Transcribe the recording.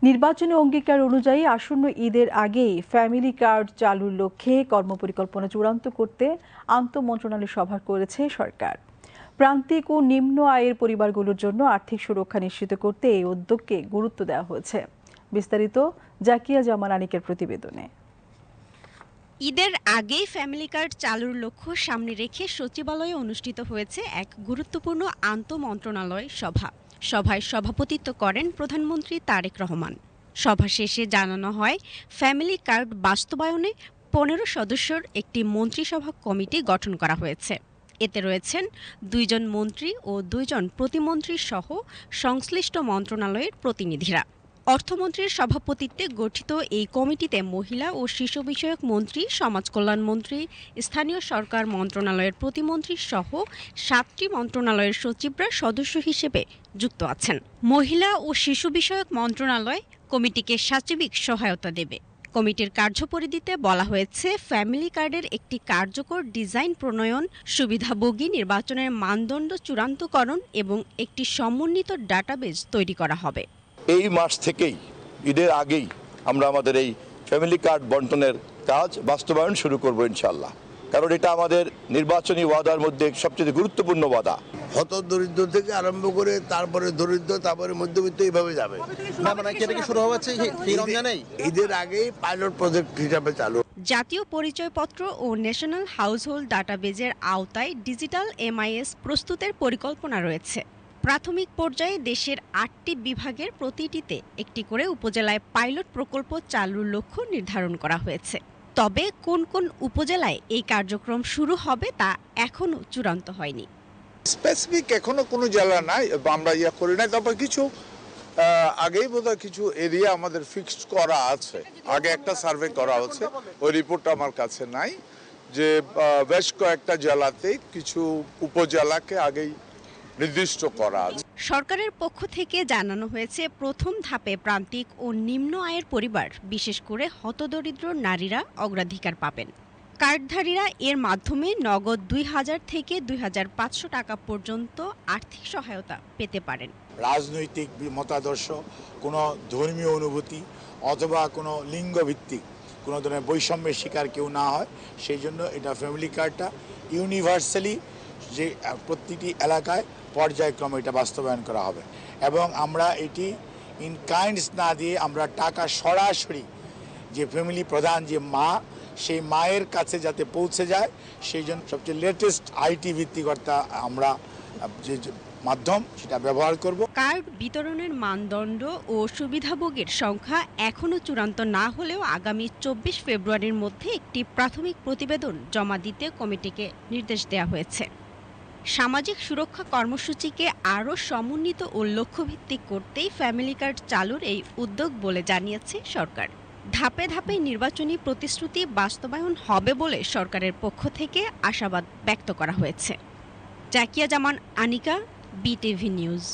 নির্বাচনী অঙ্গীকার অনুযায়ী আসন্ন ঈদের আগেই ফ্যামিলি কার্ড চালুর লক্ষ্যে কর্মপরিকল্পনা চূড়ান্ত করতে আন্তঃমন্ত্রণালয় সভা করেছে সরকার। প্রান্তিক ও নিম্ন আয়ের পরিবারগুলোর জন্য আর্থিক সুরক্ষা নিশ্চিত করতে এই উদ্যোগকে গুরুত্ব দেওয়া হয়েছে। বিস্তারিত জাকিয়া জামান আনিকের প্রতিবেদনে। ঈদের আগেই ফ্যামিলি কার্ড চালুর লক্ষ্য সামনে রেখে সচিবালয়ে অনুষ্ঠিত হয়েছে এক গুরুত্বপূর্ণ আন্তঃমন্ত্রণালয় সভা। সভায় সভাপতিত্ব করেন প্রধানমন্ত্রী তারেক রহমান। সভা শেষে জানানো হয়, ফ্যামিলি কার্ড বাস্তবায়নে 15 সদস্যের একটি মন্ত্রিসভা কমিটি গঠন করা হয়েছে। এতে রয়েছেন 2 জন মন্ত্রী ও 2 জন প্রতিমন্ত্রী সহ সংশ্লিষ্ট মন্ত্রণালয়ের প্রতিনিধিরা। অর্থমন্ত্রীর সভাপতিত্বে গঠিত এই কমিটিতে মহিলা ও শিশু বিষয়ক মন্ত্রী, সমাজ কল্যাণ মন্ত্রী, স্থানীয় সরকার মন্ত্রণালয়ের প্রতিমন্ত্রী সহ 7টি মন্ত্রণালয়ের সচিবরা সদস্য হিসেবে যুক্ত আছেন। মহিলা ও শিশু বিষয়ক মন্ত্রণালয় কমিটিকে সার্বিক সহায়তা দেবে। কমিটির কার্যপরিধিতে বলা হয়েছে, ফ্যামিলি কার্ডের একটি কার্যকর ডিজাইন প্রণয়ন, সুবিধাভোগী নির্বাচনের মানদণ্ড চূড়ান্তকরণ এবং একটি সমন্বিত ডাটাবেজ তৈরি করা হবে। এই মাস থেকেই ঈদের আগেই আমরা আমাদের এই ফ্যামিলি কার্ড বন্টনের কাজ বাস্তবায়ন শুরু করব ইনশাআল্লাহ। কারণ এটা আমাদের নির্বাচনী ওয়াদার মধ্যে সবচেয়ে গুরুত্বপূর্ণ ওয়াদা। হত দরিদ্র থেকে আরম্ভ করে তারপরে দরিদ্র, তারপরে মধ্যবিত্ত, এইভাবে যাবে। শুরু হচ্ছে ঈদের আগেই পাইলট প্রজেক্ট হিসাবে চালু। জাতীয় পরিচয়পত্র ও ন্যাশনাল হাউসহোল্ড ডাটাবেজের আওতায় ডিজিটাল এমআইএস প্রস্তুতের পরিকল্পনা রয়েছে। প্রাথমিক পর্যায়ে দেশের 8টি বিভাগের প্রতিটিতে একটি করে উপজেলায় পাইলট প্রকল্প চালুর লক্ষ্য নির্ধারণ করা হয়েছে। তবে কোন কোন উপজেলায় এই কার্যক্রম শুরু হবে তা এখনো চূড়ান্ত হয়নি। স্পেসিফিক এখনো কোনো জেলা নাই, আমরা করি নাই। তারপর কিছু আগেই বোধহয় কিছু এরিয়া আমাদের ফিক্সড করা আছে, আগে একটা সার্ভে করা হচ্ছে, ওই রিপোর্টটা আমার কাছে নাই, যে বেশ কয়েকটা জেলাতে কিছু উপজেলাকে আগেই নির্দিষ্ট করা আছে। সরকারের পক্ষ থেকে জানানো হয়েছে, প্রথম ধাপে প্রান্তিক ও নিম্ন আয়ের পরিবার, বিশেষ করে হতদরিদ্র নারীরা অগ্রাধিকার পাবেন। কার্ডধারীরা এর মাধ্যমে নগদ 2000 থেকে 2500 টাকা পর্যন্ত আর্থিক সহায়তা পেতে পারেন। রাজনৈতিক মতাদর্শ, কোনো ধর্মীয় অনুভূতি অথবা কোনো লিঙ্গভিত্তিক কোনো ধরনের বৈষম্যের শিকার কেউ না হয়, সেই জন্য এটা ফ্যামিলি কার্ডটা ইউনিভার্সালি যে প্রতিটি এলাকায় পর্যায়ক্রমে এটা বাস্তবায়ন করা হবে। এবং আমরা এটি ইন কাইন্ডস না দিয়ে আমরা টাকা সরাসরি যে ফ্যামিলি প্রধান যে মা, সেই মায়ের কাছে যাতে পৌঁছে যায়, সেই জন্য সবচেয়ে লেটেস্ট আইটি ভিত্তিকতা আমরা যে মাধ্যম সেটা ব্যবহার করব। কার্ড বিতরণের মানদণ্ড ও সুবিধাভোগীর সংখ্যা এখনও চূড়ান্ত না হলেও আগামী 24 ফেব্রুয়ারির মধ্যে একটি প্রাথমিক প্রতিবেদন জমা দিতে কমিটিকে নির্দেশ দেওয়া হয়েছে। সামাজিক সুরক্ষা কর্মসূচিকে আরও সমন্বিত ও লক্ষ্যভিত্তিক করতেই ফ্যামিলি কার্ড চালুর এই উদ্যোগ বলে জানিয়েছে সরকার। ধাপে ধাপে নির্বাচনী প্রতিশ্রুতি বাস্তবায়ন হবে বলে সরকারের পক্ষ থেকে আশাবাদ ব্যক্ত করা হয়েছে। জাকিয়া জামান আনিকা, বিটিভি নিউজ।